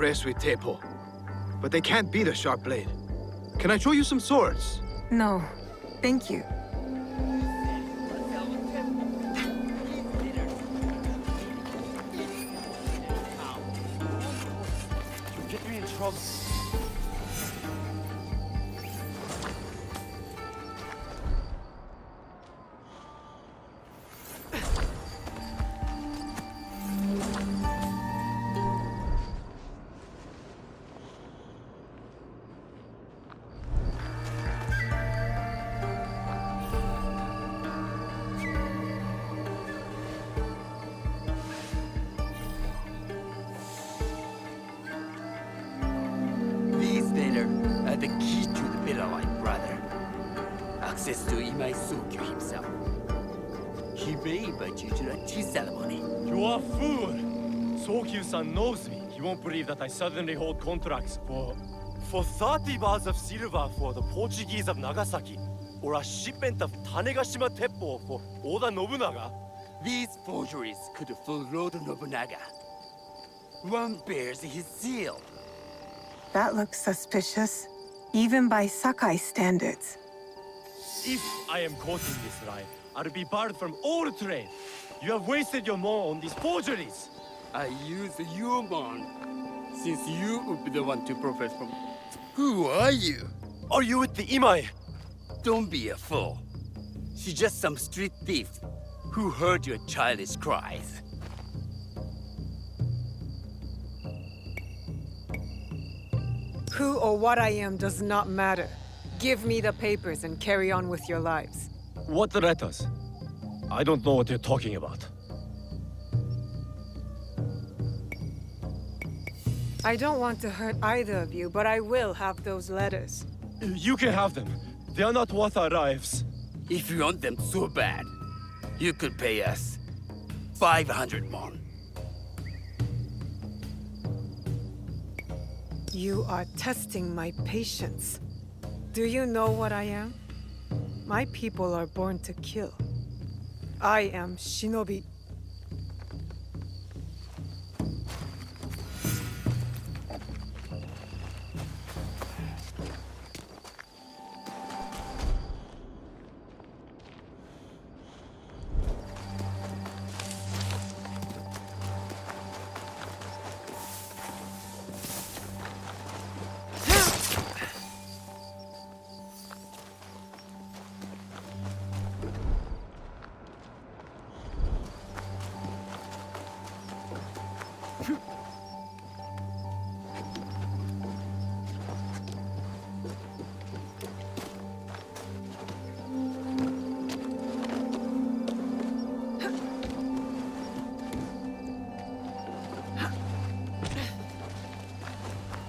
impressed with Teppo, but they can't beat a sharp blade. Can I show you some swords? No, thank you. Get me in trouble. These later are the key to the Bitter Light, brother. Access to Imai Sokyu himself. He may invite you to the tea ceremony. You are a fool! Sokyu-san knows me. He won't believe that I suddenly hold contracts for 30 bars of silver for the Portuguese of Nagasaki, or a shipment of Tanegashima Teppo for Oda Nobunaga. These forgeries could fool Lord Nobunaga. One bears his seal. That looks suspicious, even by Sakai standards. If I am caught in this lie, I'll be barred from all trade. You have wasted your mo on these forgeries. I use your man, since you would be the one to profess from. Who are you? Are you with the Imai? Don't be a fool. She's just some street thief who heard your childish cries. Who or what I am does not matter. Give me the papers and carry on with your lives. What letters? I don't know what you're talking about. I don't want to hurt either of you, but I will have those letters. You can have them. They are not worth our lives. If you want them so bad, you could pay us 500 mon. You are testing my patience. Do you know what I am? My people are born to kill. I am Shinobi.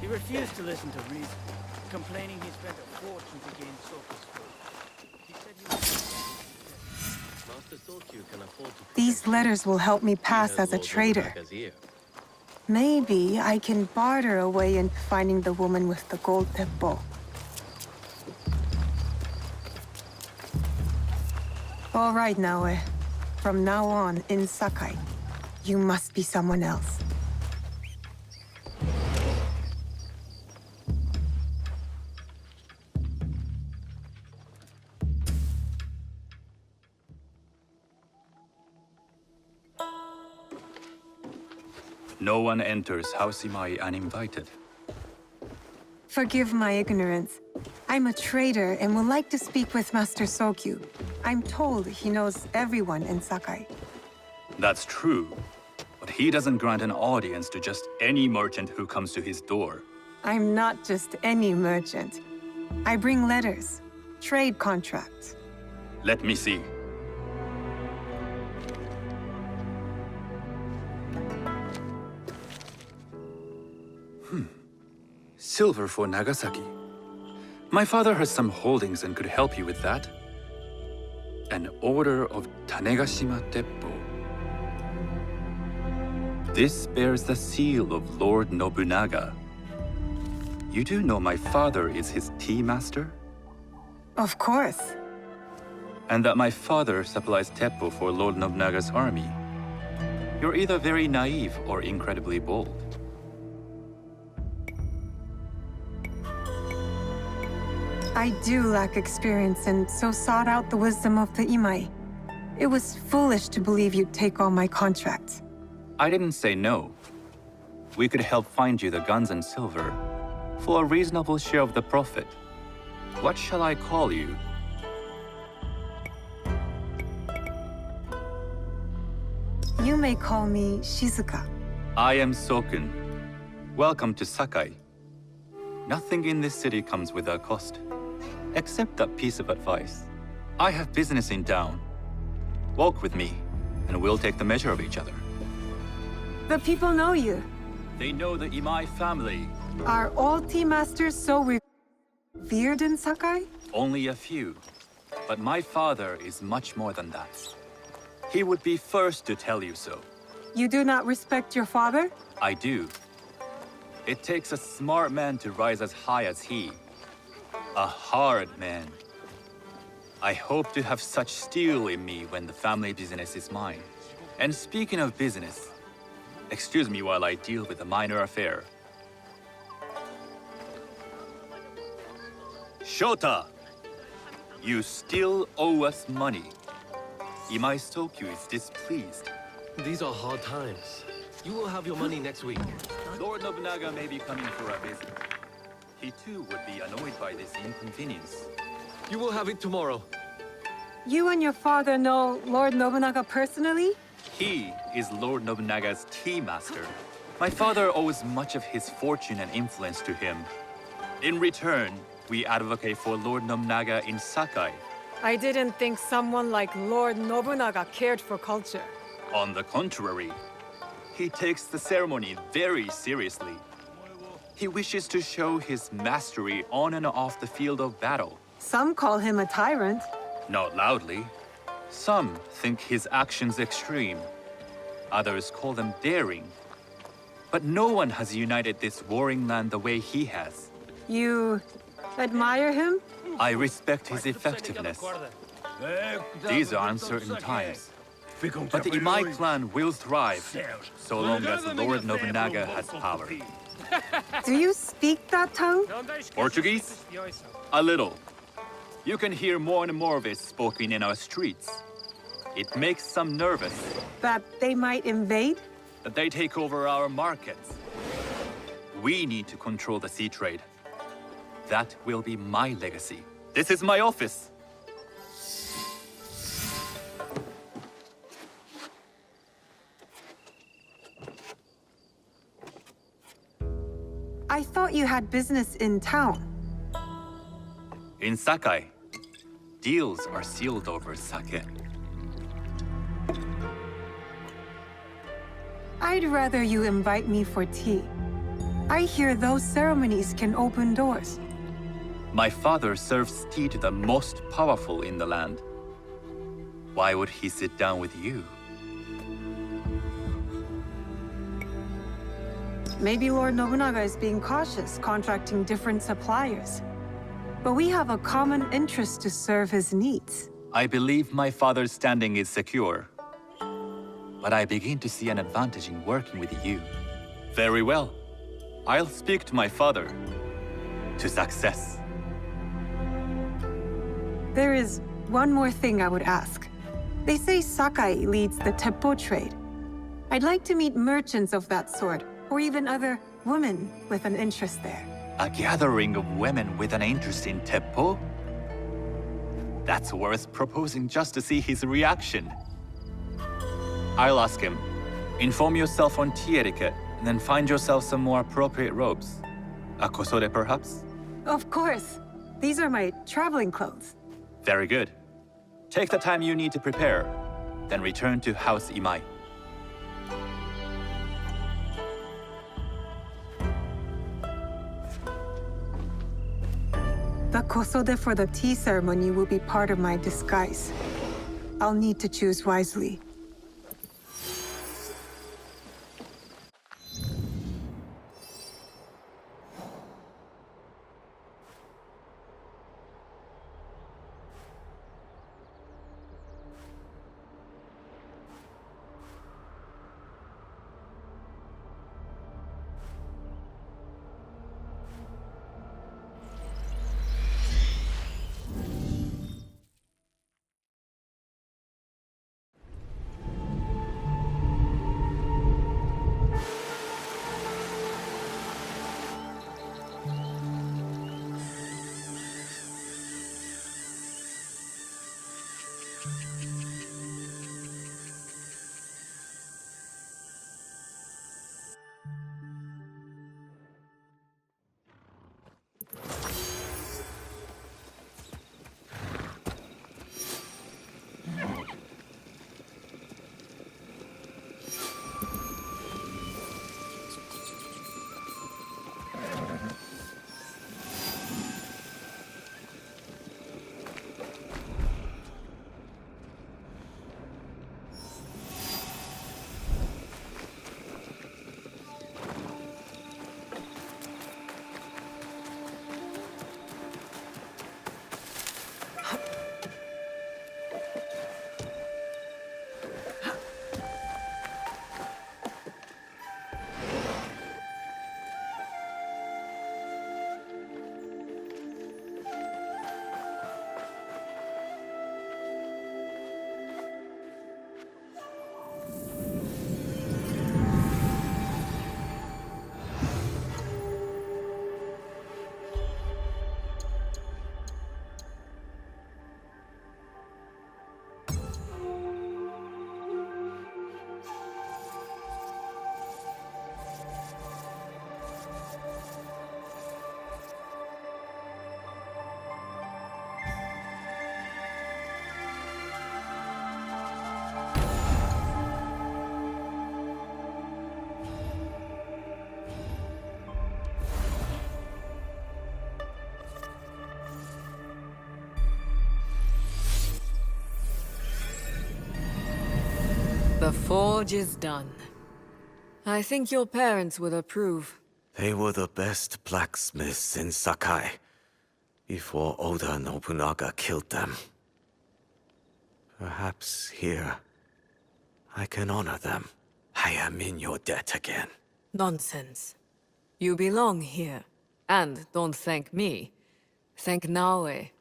He refused to listen to reason, complaining he spent a fortune to gain Soka's food. He said he Master Sokyu can afford to These letters will help me pass as a traitor. Maybe I can barter a way into finding the woman with the gold Teppo. All right, Naoe. From now on, in Sakai, you must be someone else. No one enters House Imai uninvited. Forgive my ignorance. I'm a traitor and would like to speak with Master Sokyu. I'm told he knows everyone in Sakai. That's true, but he doesn't grant an audience to just any merchant who comes to his door. I'm not just any merchant. I bring letters, trade contracts. Let me see. Silver for Nagasaki. My father has some holdings and could help you with that. An order of Tanegashima Teppo. This bears the seal of Lord Nobunaga. You do know my father is his tea master? Of course. And that my father supplies Teppo for Lord Nobunaga's army. You're either very naive or incredibly bold. I do lack experience and so sought out the wisdom of the Imai. It was foolish to believe you'd take on my contract. I didn't say no. We could help find you the guns and silver for a reasonable share of the profit. What shall I call you? You may call me Shizuka. I am Sokun. Welcome to Sakai. Nothing in this city comes without cost, except that piece of advice. I have business in town. Walk with me, and we'll take the measure of each other. The people know you. They know the Imai family. Are all tea masters so revered in Sakai? Only a few. But my father is much more than that. He would be first to tell you so. You do not respect your father? I do. It takes a smart man to rise as high as he. A hard man. I hope to have such steel in me when the family business is mine. And speaking of business, excuse me while I deal with a minor affair. Shota! You still owe us money. Imai Sokyu is displeased. These are hard times. You will have your money next week. Lord Nobunaga may be coming for a visit. He too would be annoyed by this inconvenience. You will have it tomorrow. You and your father know Lord Nobunaga personally? He is Lord Nobunaga's tea master. My father owes much of his fortune and influence to him. In return, we advocate for Lord Nobunaga in Sakai. I didn't think someone like Lord Nobunaga cared for culture. On the contrary, he takes the ceremony very seriously. He wishes to show his mastery on and off the field of battle. Some call him a tyrant. Not loudly. Some think his actions extreme. Others call them daring. But no one has united this warring land the way he has. You admire him? I respect his effectiveness. These are uncertain times. But the Imai clan will thrive, so long as Lord Nobunaga has power. Do you speak that tongue? Portuguese? A little. You can hear more and more of it spoken in our streets. It makes some nervous That they might invade? that they take over our markets. We need to control the sea trade. That will be my legacy. This is my office. I thought you had business in town. In Sakai, deals are sealed over sake. I'd rather you invite me for tea. I hear those ceremonies can open doors. My father serves tea to the most powerful in the land. Why would he sit down with you? Maybe Lord Nobunaga is being cautious, contracting different suppliers. But we have a common interest to serve his needs. I believe my father's standing is secure. But I begin to see an advantage in working with you. Very well. I'll speak to my father. To success. There is one more thing I would ask. They say Sakai leads the Teppo trade. I'd like to meet merchants of that sort, or even other women with an interest there. A gathering of women with an interest in Teppo? That's worth proposing just to see his reaction. I'll ask him. Inform yourself on tea etiquette, and then find yourself some more appropriate robes. A kosode, perhaps? Of course. These are my traveling clothes. Very good. Take the time you need to prepare, then return to House Imai. The kosode for the tea ceremony will be part of my disguise. I'll need to choose wisely. The forge is done. I think your parents would approve. They were the best blacksmiths in Sakai before Oda Nobunaga killed them. Perhaps here I can honor them. I am in your debt again. Nonsense. You belong here. And don't thank me. Thank Naoe.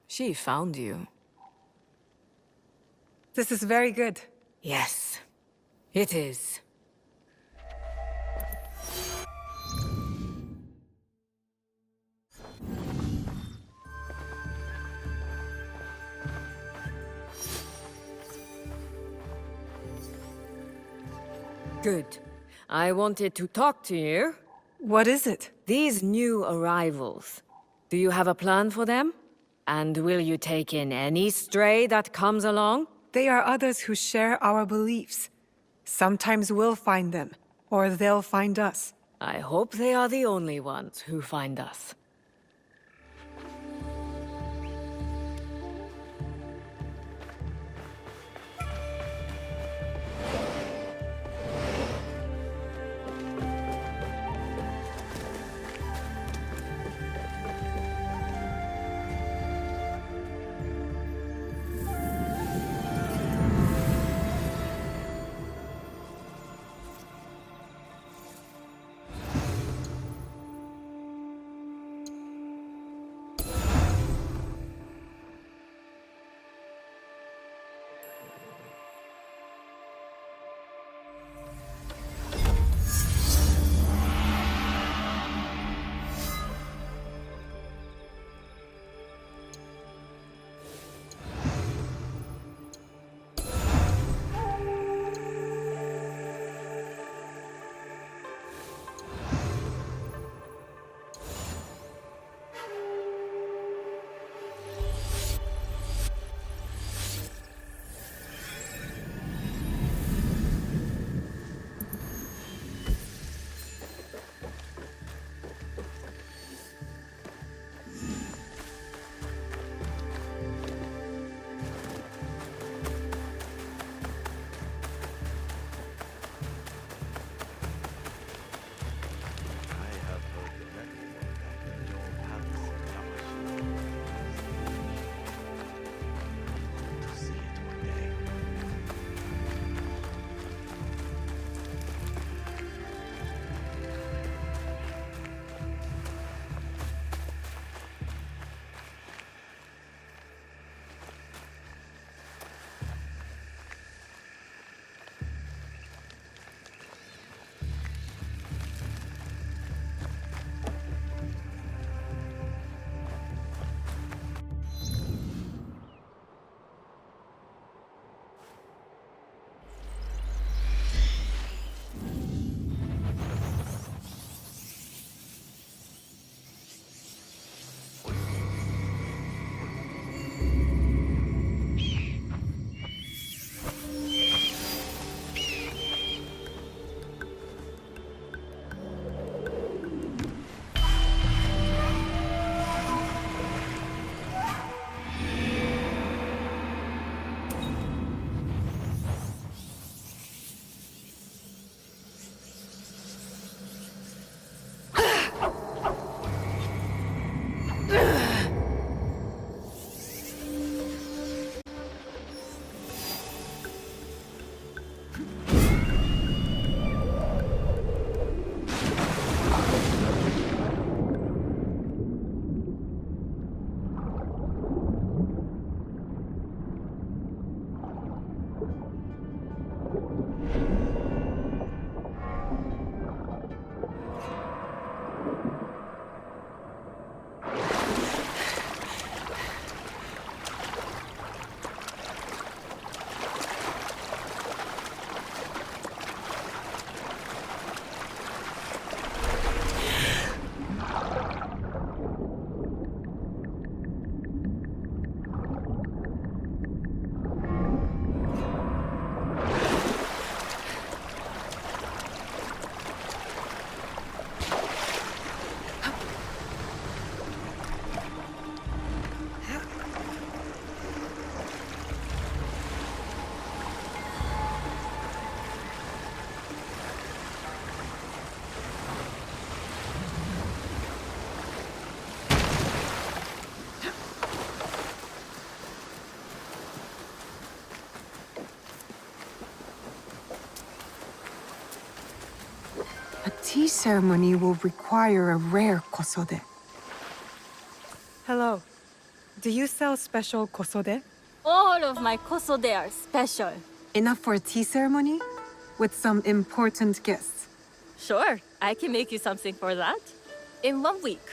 She found you. This is very good. Yes, it is. Good. I wanted to talk to you. What is it? These new arrivals. Do you have a plan for them? And will you take in any stray that comes along? They are others who share our beliefs. Sometimes we'll find them, or they'll find us. I hope they are the only ones who find us. tea ceremony will require a rare kosode. Hello. Do you sell special kosode? All of my kosode are special. Enough for a tea ceremony? With some important guests. Sure, I can make you something for that. In 1 week.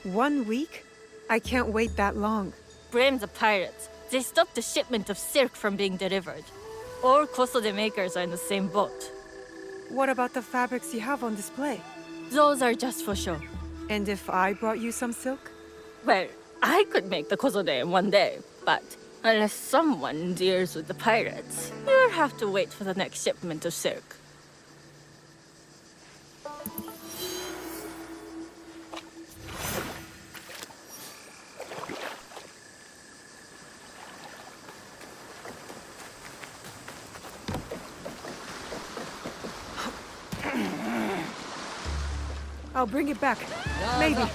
1 week? I can't wait that long. Blame the pirates. They stopped the shipment of silk from being delivered. All kosode makers are in the same boat. What about the fabrics you have on display? Those are just for show. And if I brought you some silk? Well, I could make the kosode in 1 day, but unless someone deals with the pirates, you'll have to wait for the next shipment of silk. I'll bring it back. Maybe.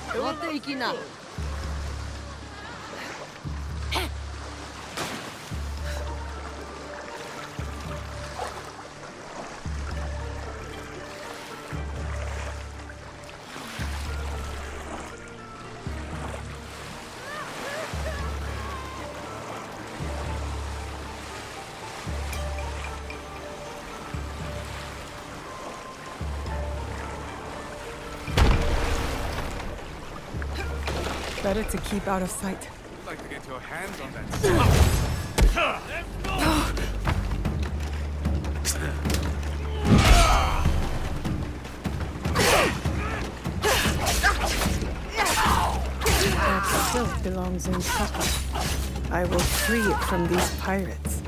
Better to keep out of sight. I'd like to get your hands on that. That silk belongs in Saka. I will free it from these pirates.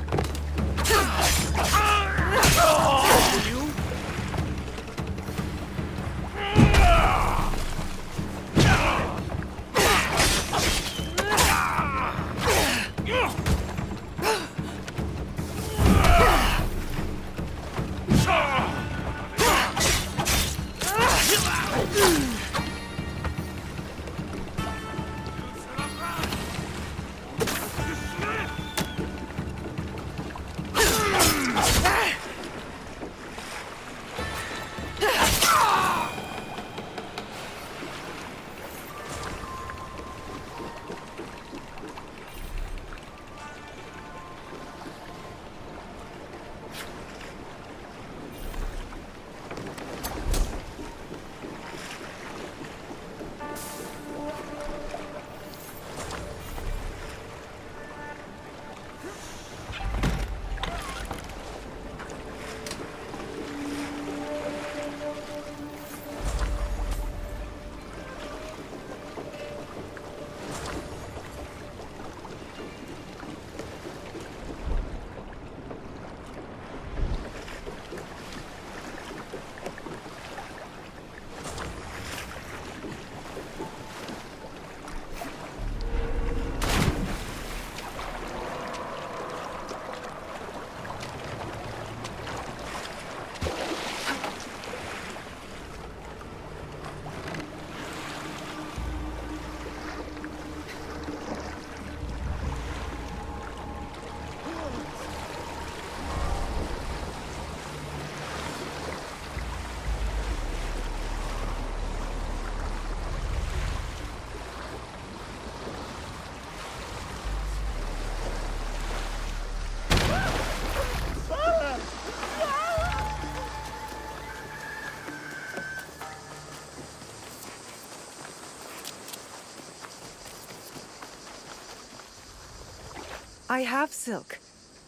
I have silk.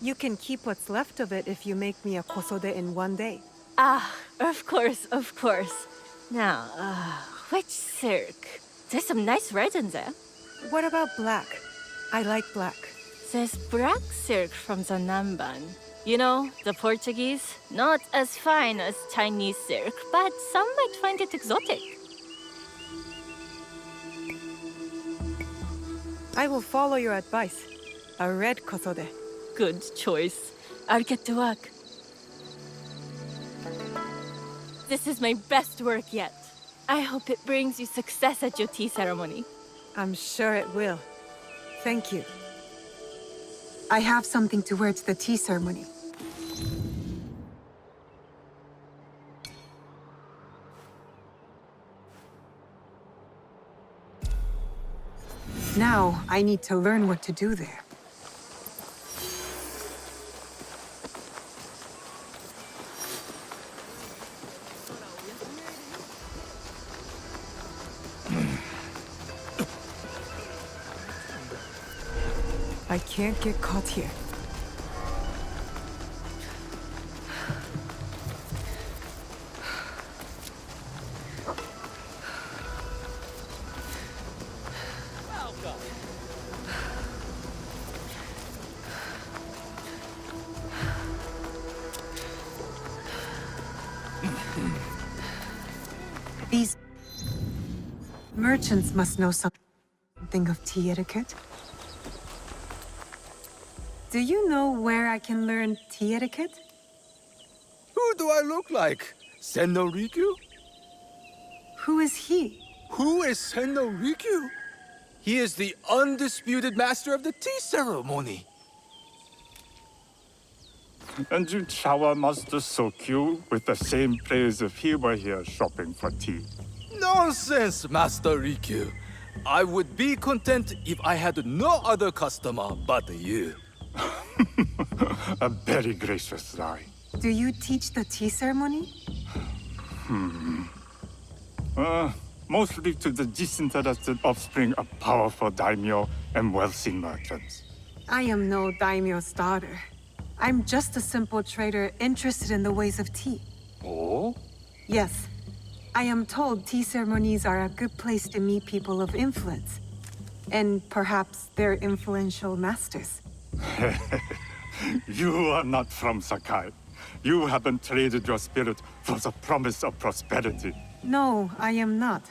You can keep what's left of it if you make me a kosode in 1 day. Ah, of course, of course. Now, which silk? There's some nice red in there. What about black? I like black. There's black silk from the Namban. You know, the Portuguese. Not as fine as Chinese silk, but some might find it exotic. I will follow your advice. A red kosode. Good choice. I'll get to work. This is my best work yet. I hope it brings you success at your tea ceremony. I'm sure it will. Thank you. I have something to wear to the tea ceremony. Now, I need to learn what to do there. I can't get caught here. These merchants must know something of tea etiquette. Do you know where I can learn tea etiquette? Who do I look like? Senno Rikyu? Who is he? Who is Senno Rikyu? He is the undisputed master of the tea ceremony. And you shower Master Sokyu with the same praise if he were here shopping for tea. Nonsense, Master Rikyu. I would be content if I had no other customer but you. A very gracious lie. Do you teach the tea ceremony? Mostly to the disinterested offspring of powerful daimyo and wealthy merchants. I am no daimyo's daughter. I'm just a simple trader interested in the ways of tea. Oh? Yes. I am told tea ceremonies are a good place to meet people of influence. And perhaps their influential masters. You are not from Sakai. You haven't traded your spirit for the promise of prosperity. No, I am not.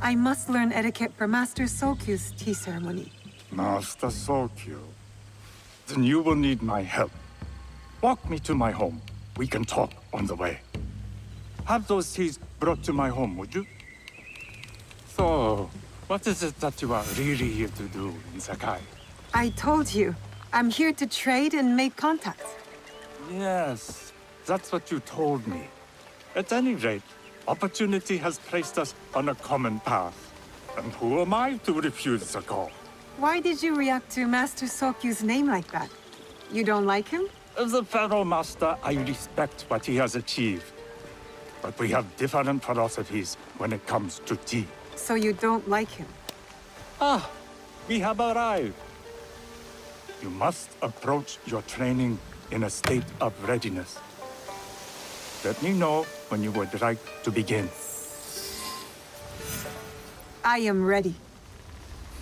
I must learn etiquette for Master Sokyu's tea ceremony. Master Sokyu. Then you will need my help. Walk me to my home. We can talk on the way. Have those teas brought to my home, would you? So, what is it that you are really here to do in Sakai? I told you. I'm here to trade and make contacts. Yes, that's what you told me. At any rate, opportunity has placed us on a common path. And who am I to refuse the call? Why did you react to Master Sokyu's name like that? You don't like him? As a Pharaoh Master, I respect what he has achieved. But we have different philosophies when it comes to tea. So you don't like him? Ah, we have arrived. You must approach your training in a state of readiness. Let me know when you would like to begin. I am ready.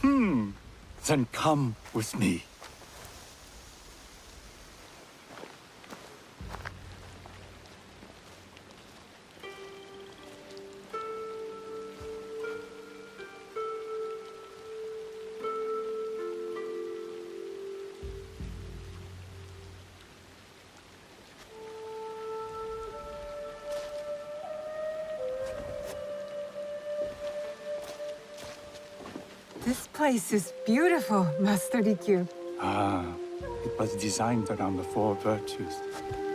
Then come with me. This place is beautiful, Master Rikyu. It was designed around the four virtues: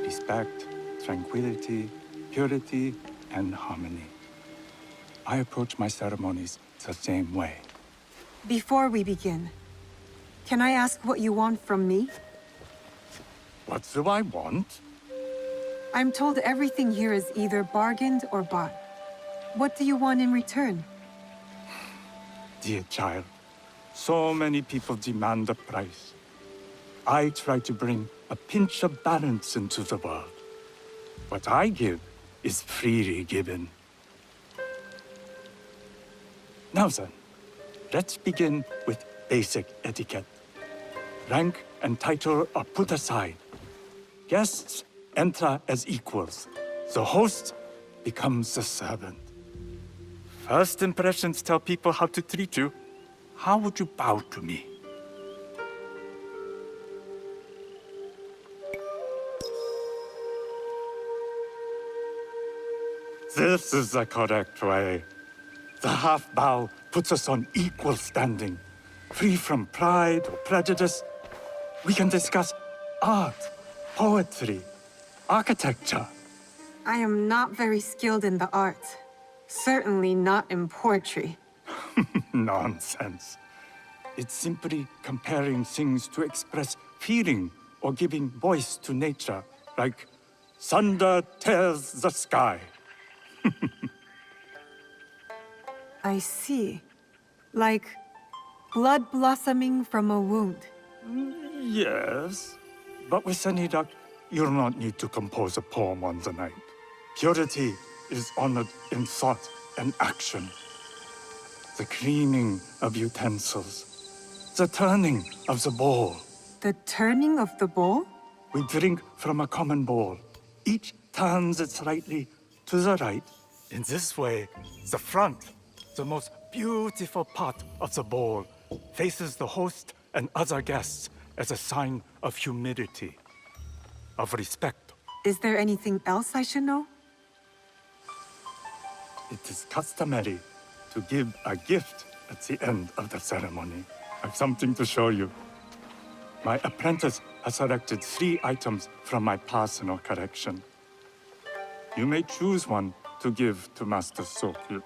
respect, tranquility, purity, and harmony. I approach my ceremonies the same way. Before we begin, can I ask what you want from me? What do I want? I'm told everything here is either bargained or bought. What do you want in return? Dear child, so many people demand a price. I try to bring a pinch of balance into the world. What I give is freely given. Now then, let's begin with basic etiquette. Rank and title are put aside. Guests enter as equals. The host becomes the servant. First impressions tell people how to treat you. How would you bow to me? This is the correct way. The half bow puts us on equal standing, free from pride or prejudice. We can discuss art, poetry, architecture. I am not very skilled in the arts. Certainly not in poetry. Nonsense. It's simply comparing things to express feeling or giving voice to nature, like thunder tears the sky. I see. Like blood blossoming from a wound. Yes, but with Senidak, you'll not need to compose a poem on the night. Purity is honored in thought and action. The cleaning of utensils, the turning of the bowl. The turning of the bowl? We drink from a common bowl. Each turns it slightly to the right. In this way, the front, the most beautiful part of the bowl, faces the host and other guests as a sign of humility, of respect. Is there anything else I should know? It is customary to give a gift at the end of the ceremony. I've something to show you. My apprentice has selected 3 items from my personal collection. You may choose one to give to Master Sokyu.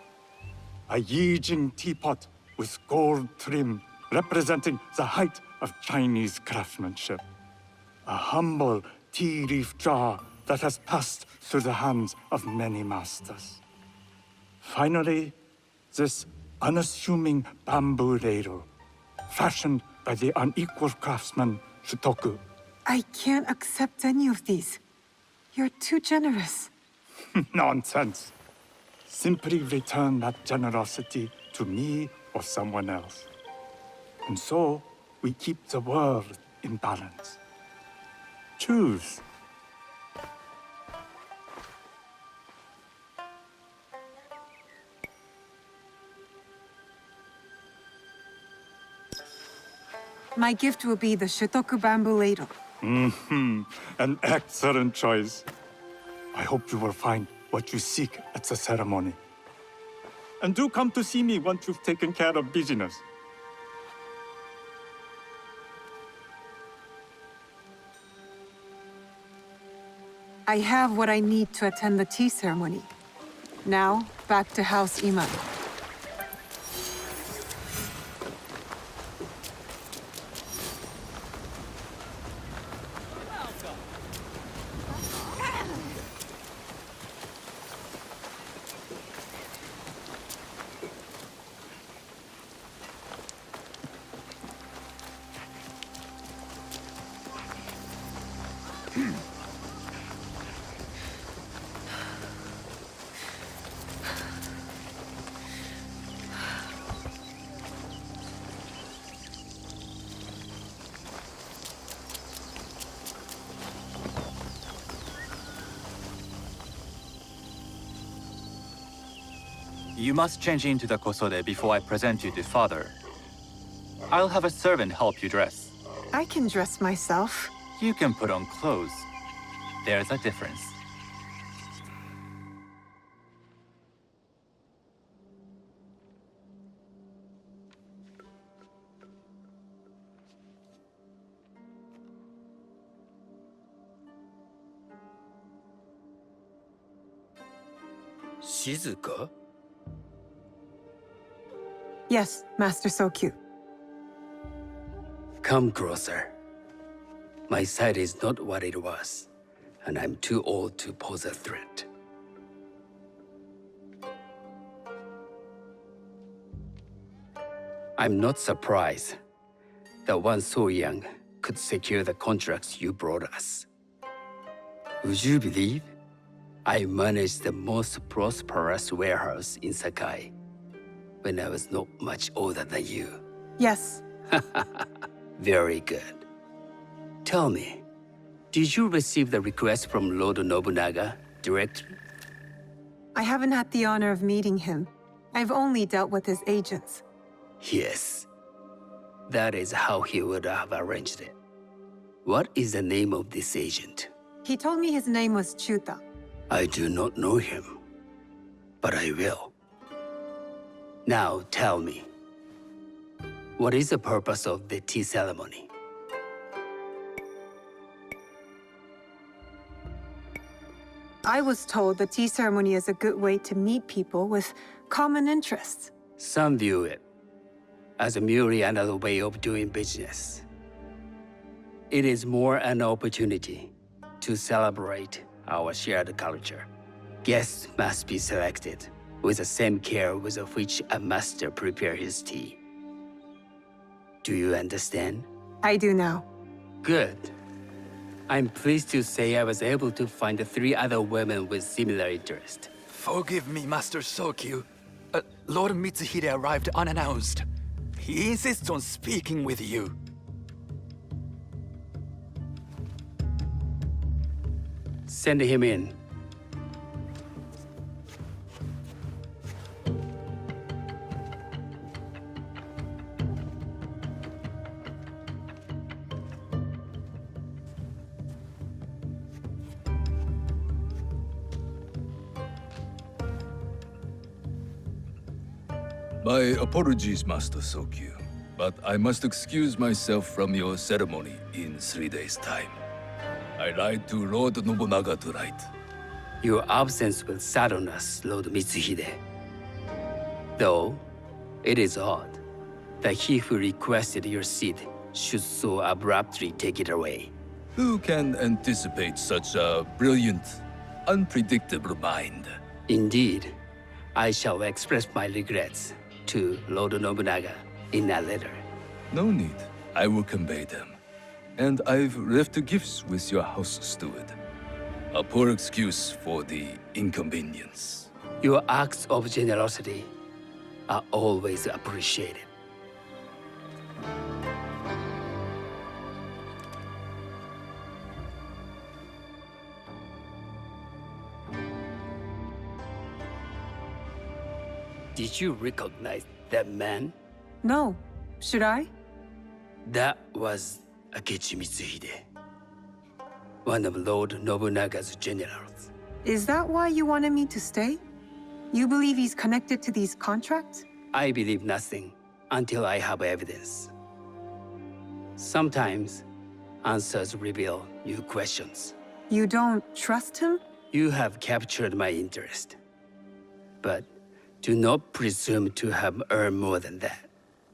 A Yijing teapot with gold trim, representing the height of Chinese craftsmanship. A humble tea leaf jar that has passed through the hands of many masters. Finally, this unassuming bamboo ladle, fashioned by the unequal craftsman Shutoku. I can't accept any of these. You're too generous. Nonsense. Simply return that generosity to me or someone else. And so, we keep the world in balance. Choose. My gift will be the Shutoku bamboo ladle. An excellent choice. I hope you will find what you seek at the ceremony. And do come to see me once you've taken care of business. I have what I need to attend the tea ceremony. Now, back to House Iman. You must change into the kosode before I present you to father. I'll have a servant help you dress. I can dress myself. You can put on clothes. There's a difference. Shizuka? Yes, Master Sokyu. Come closer. My sight is not what it was, and I'm too old to pose a threat. I'm not surprised that one so young could secure the contracts you brought us. Would you believe I managed the most prosperous warehouse in Sakai when I was not much older than you? Yes. Very good. Tell me, did you receive the request from Lord Nobunaga directly? I haven't had the honor of meeting him. I've only dealt with his agents. Yes. That is how he would have arranged it. What is the name of this agent? He told me his name was Chuta. I do not know him, but I will. Now tell me, what is the purpose of the tea ceremony? I was told the tea ceremony is a good way to meet people with common interests. Some view it as merely another way of doing business. It is more an opportunity to celebrate our shared culture. Guests must be selected with the same care with which a master prepares his tea. Do you understand? I do now. Good. I'm pleased to say I was able to find 3 other women with similar interest. Forgive me, Master Sokyu. Lord Mitsuhide arrived unannounced. He insists on speaking with you. Send him in. My apologies, Master Sokyu, but I must excuse myself from your ceremony in 3 days' time. I lied to Lord Nobunaga tonight. Your absence will sadden us, Lord Mitsuhide. Though, it is odd that he who requested your seat should so abruptly take it away. Who can anticipate such a brilliant, unpredictable mind? Indeed, I shall express my regrets to Lord Nobunaga in a letter. No need. I will convey them. And I've left the gifts with your house steward. A poor excuse for the inconvenience. Your acts of generosity are always appreciated. Did you recognize that man? No. Should I? That was Akechi Mitsuhide, one of Lord Nobunaga's generals. Is that why you wanted me to stay? You believe he's connected to these contracts? I believe nothing until I have evidence. Sometimes, answers reveal new questions. You don't trust him? You have captured my interest. But do not presume to have earned more than that.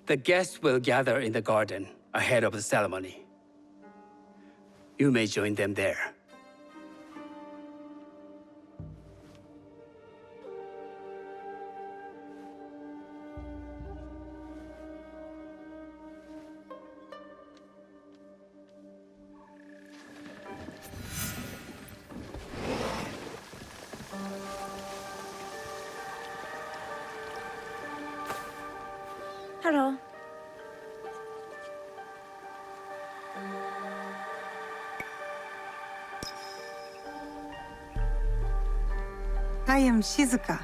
The guests will gather in the garden ahead of the ceremony. You may join them there. Hello. I am Shizuka.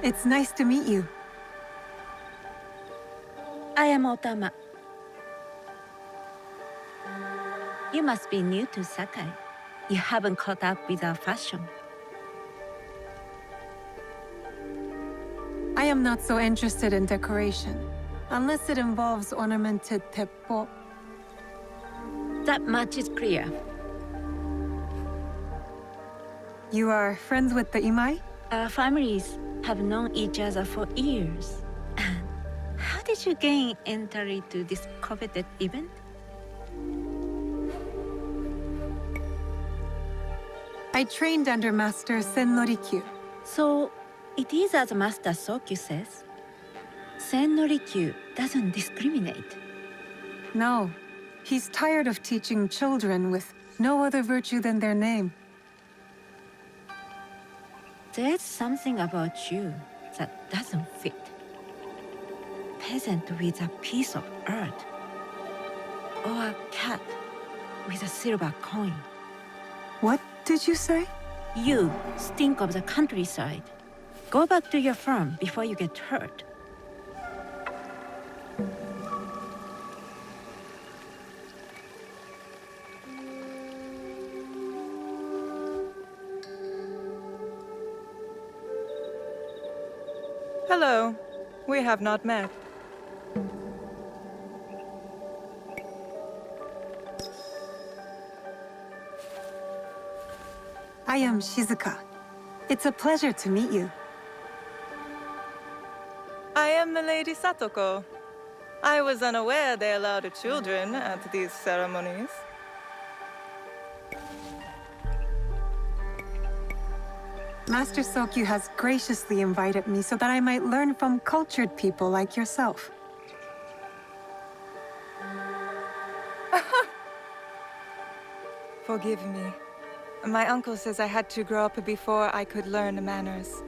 It's nice to meet you. I am Otama. You must be new to Sakai. You haven't caught up with our fashion. I am not so interested in decoration, unless it involves ornamented Teppo. That much is clear. You are friends with the Imai? Our families have known each other for years. How did you gain entry to this coveted event? I trained under Master Sen Norikyu. So, it is as Master Sokyu says. Sen Norikyu doesn't discriminate. No. He's tired of teaching children with no other virtue than their name. There's something about you that doesn't fit. Peasant with a piece of earth. Or a cat with a silver coin. What did you say? You stink of the countryside. Go back to your farm before you get hurt. Hello. We have not met. I am Shizuka. It's a pleasure to meet you. I am the Lady Satoko. I was unaware they allowed children at these ceremonies. Master Sokyu has graciously invited me so that I might learn from cultured people like yourself. Forgive me. My uncle says I had to grow up before I could learn manners.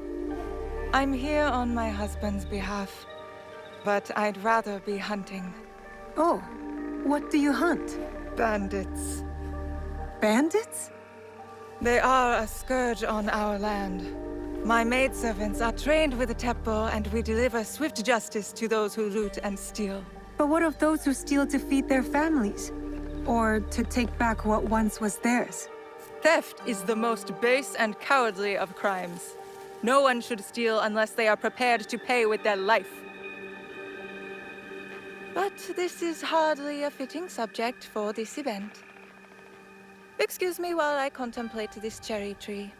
I'm here on my husband's behalf, but I'd rather be hunting. Oh, what do you hunt? Bandits. Bandits? They are a scourge on our land. My maidservants are trained with the Teppo, and we deliver swift justice to those who loot and steal. But what of those who steal to feed their families? Or to take back what once was theirs? Theft is the most base and cowardly of crimes. No one should steal unless they are prepared to pay with their life. But this is hardly a fitting subject for this event. Excuse me while I contemplate this cherry tree.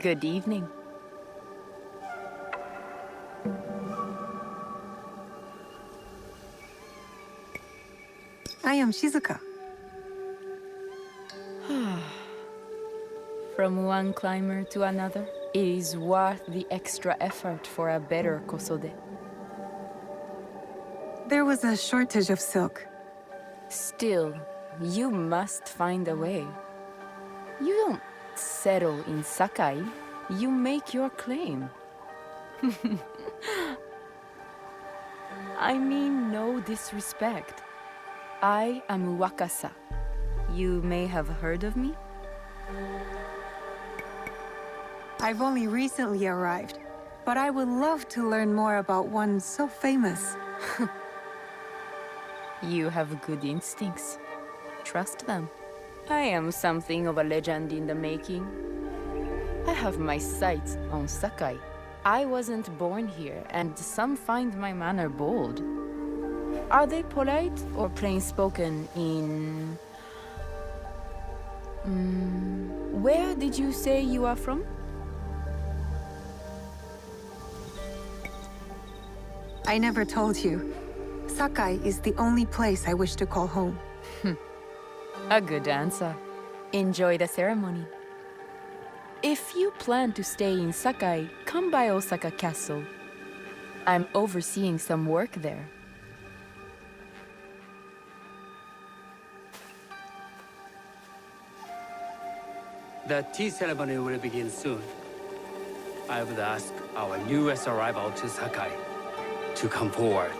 Good evening. I am Shizuka. From one climber to another, it is worth the extra effort for a better kosode. There was a shortage of silk. Still, you must find a way. You don't settle in Sakai, you make your claim. I mean no disrespect. I am Wakasa. You may have heard of me? I've only recently arrived, but I would love to learn more about one so famous. You have good instincts. Trust them. I am something of a legend in the making. I have my sights on Sakai. I wasn't born here, and some find my manner bold. Are they polite or plain-spoken in... where did you say you are from? I never told you. Sakai is the only place I wish to call home. A good answer. Enjoy the ceremony. If you plan to stay in Sakai, come by Osaka Castle. I'm overseeing some work there. The tea ceremony will begin soon. I would ask our newest arrival to Sakai to come forward.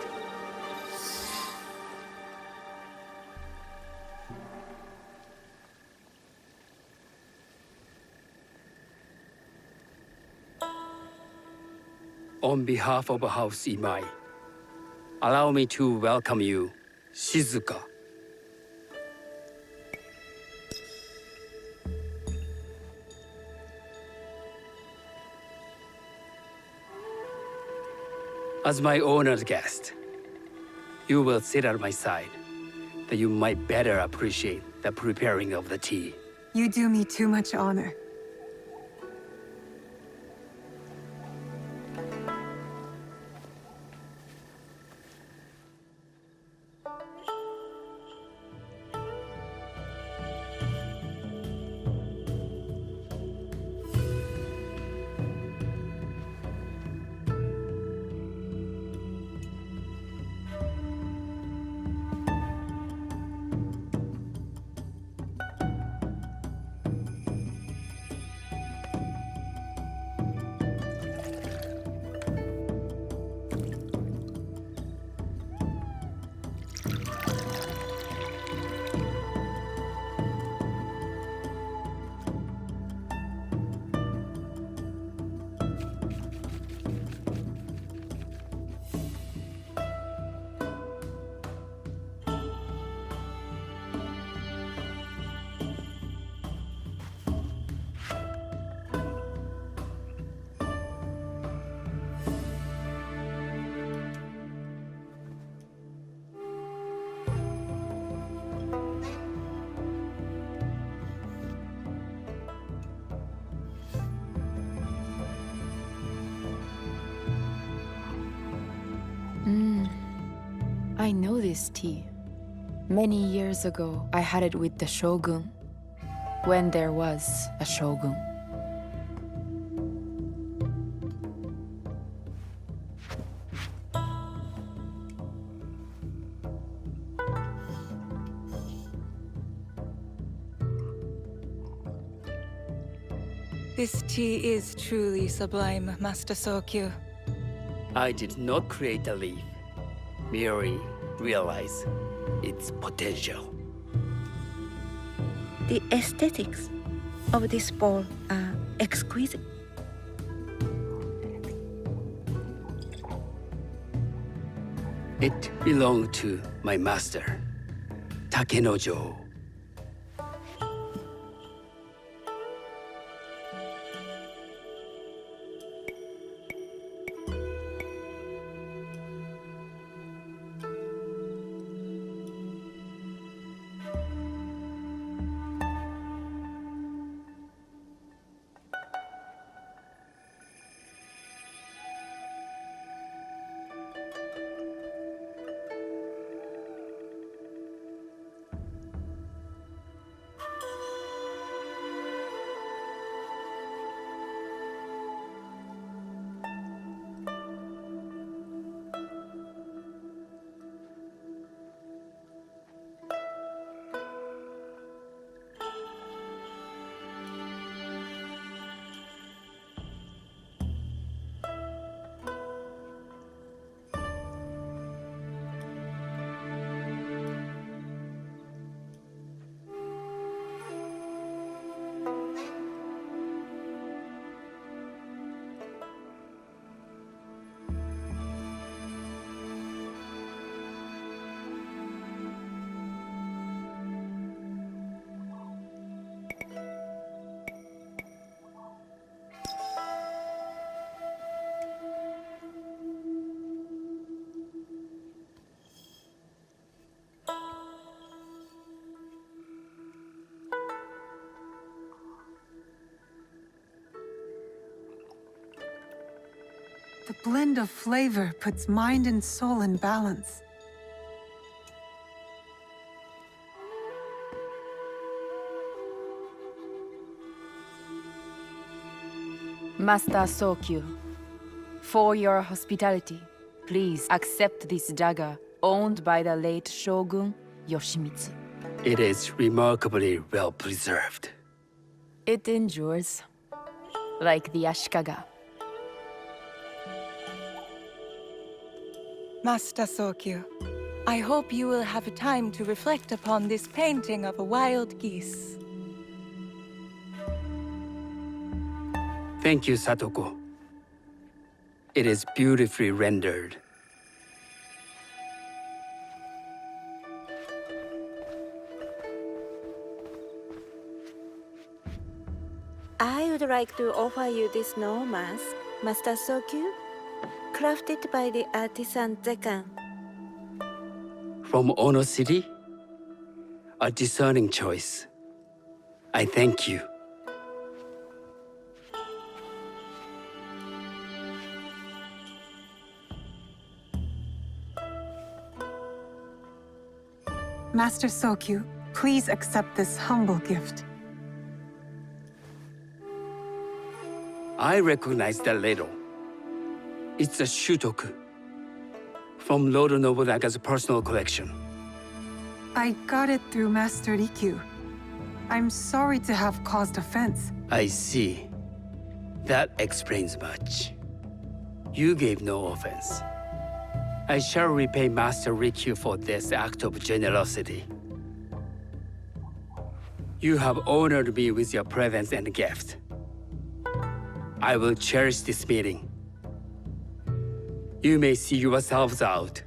On behalf of House Imai, allow me to welcome you, Shizuka. As my honored guest, you will sit at my side, that you might better appreciate the preparing of the tea. You do me too much honor. I know this tea. Many years ago, I had it with the shogun. When there was a shogun. This tea is truly sublime, Master Sokyu. I did not create a leaf, merely realize its potential. The aesthetics of this bowl are exquisite. It belonged to my master, Takenojo. The blend of flavor puts mind and soul in balance. Master Sokyu, for your hospitality, please accept this dagger owned by the late Shogun Yoshimitsu. It is remarkably well preserved. It endures, like the Ashikaga. Master Sokyu, I hope you will have time to reflect upon this painting of a wild geese. Thank you, Satoko. It is beautifully rendered. I would like to offer you this snow mask, Master Sokyu, crafted by the artisan Zekan. From Ono City? A discerning choice. I thank you. Master Sokyu, please accept this humble gift. I recognize that ladle. It's a shutoku from Lord Nobunaga's personal collection. I got it through Master Rikyu. I'm sorry to have caused offense. I see. That explains much. You gave no offense. I shall repay Master Rikyu for this act of generosity. You have honored me with your presence and gift. I will cherish this meeting. You may see yourselves out.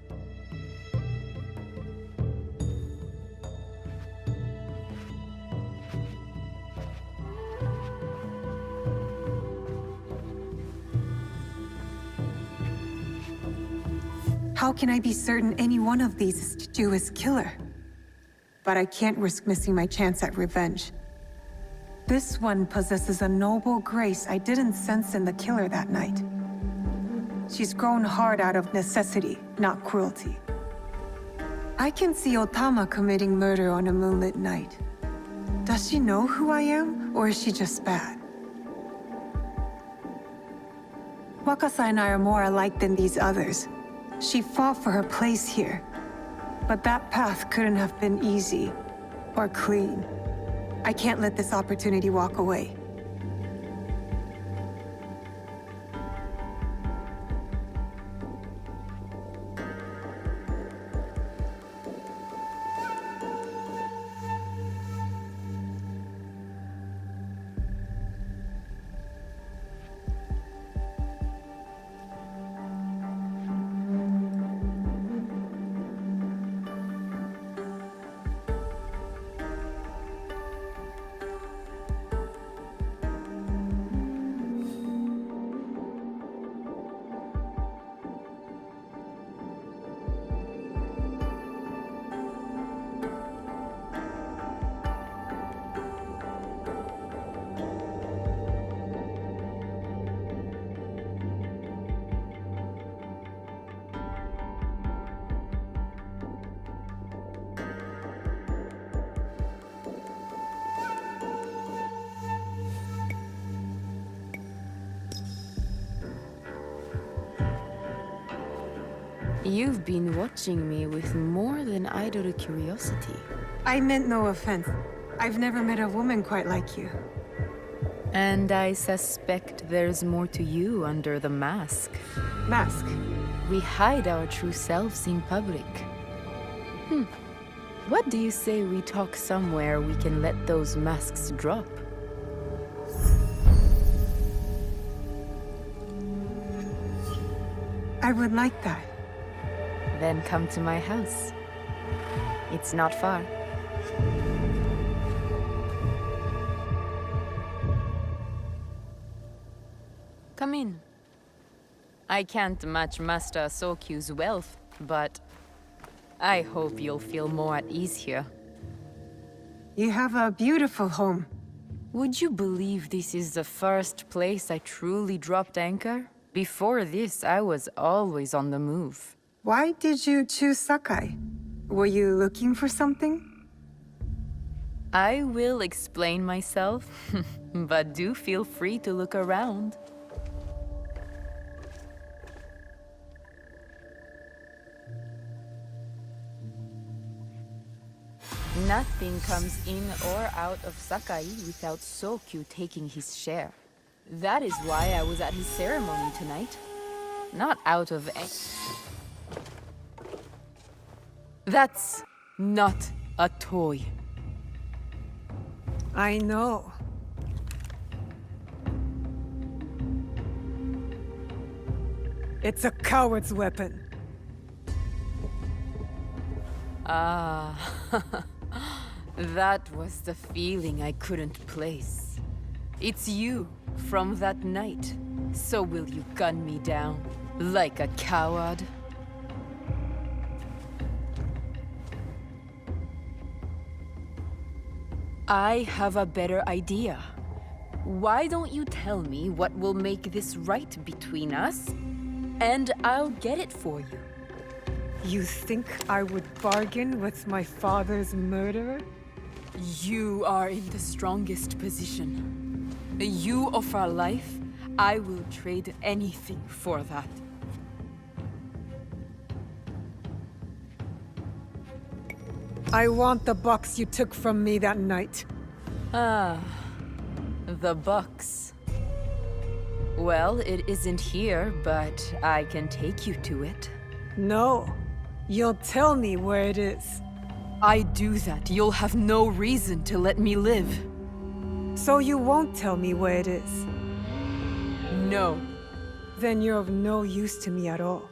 How can I be certain any one of these is to do his killer? But I can't risk missing my chance at revenge. This one possesses a noble grace I didn't sense in the killer that night. She's grown hard out of necessity, not cruelty. I can see Otama committing murder on a moonlit night. Does she know who I am, or is she just bad? Wakasa and I are more alike than these others. She fought for her place here. But that path couldn't have been easy or clean. I can't let this opportunity walk away. You've been watching me with more than idle curiosity. I meant no offense. I've never met a woman quite like you. And I suspect there's more to you under the mask. Mask? We hide our true selves in public. What do you say we talk somewhere we can let those masks drop? I would like that. Then come to my house. It's not far. Come in. I can't match Master Sokyu's wealth, but I hope you'll feel more at ease here. You have a beautiful home. Would you believe this is the first place I truly dropped anchor? Before this, I was always on the move. Why did you choose Sakai? Were you looking for something? I will explain myself, but do feel free to look around. Nothing comes in or out of Sakai without Sokyu taking his share. That is why I was at his ceremony tonight. Not out of That's not a toy. I know. It's a coward's weapon. Ah, that was the feeling I couldn't place. It's you from that night. So will you gun me down like a coward? I have a better idea. Why don't you tell me what will make this right between us, and I'll get it for you. You think I would bargain with my father's murderer? You are in the strongest position. You offer life, I will trade anything for that. I want the box you took from me that night. Ah, the box. Well, it isn't here, but I can take you to it. No. You'll tell me where it is. I do that, you'll have no reason to let me live. So you won't tell me where it is? No. Then you're of no use to me at all.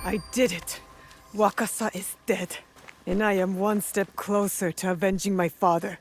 I did it. Wakasa is dead. And I am one step closer to avenging my father.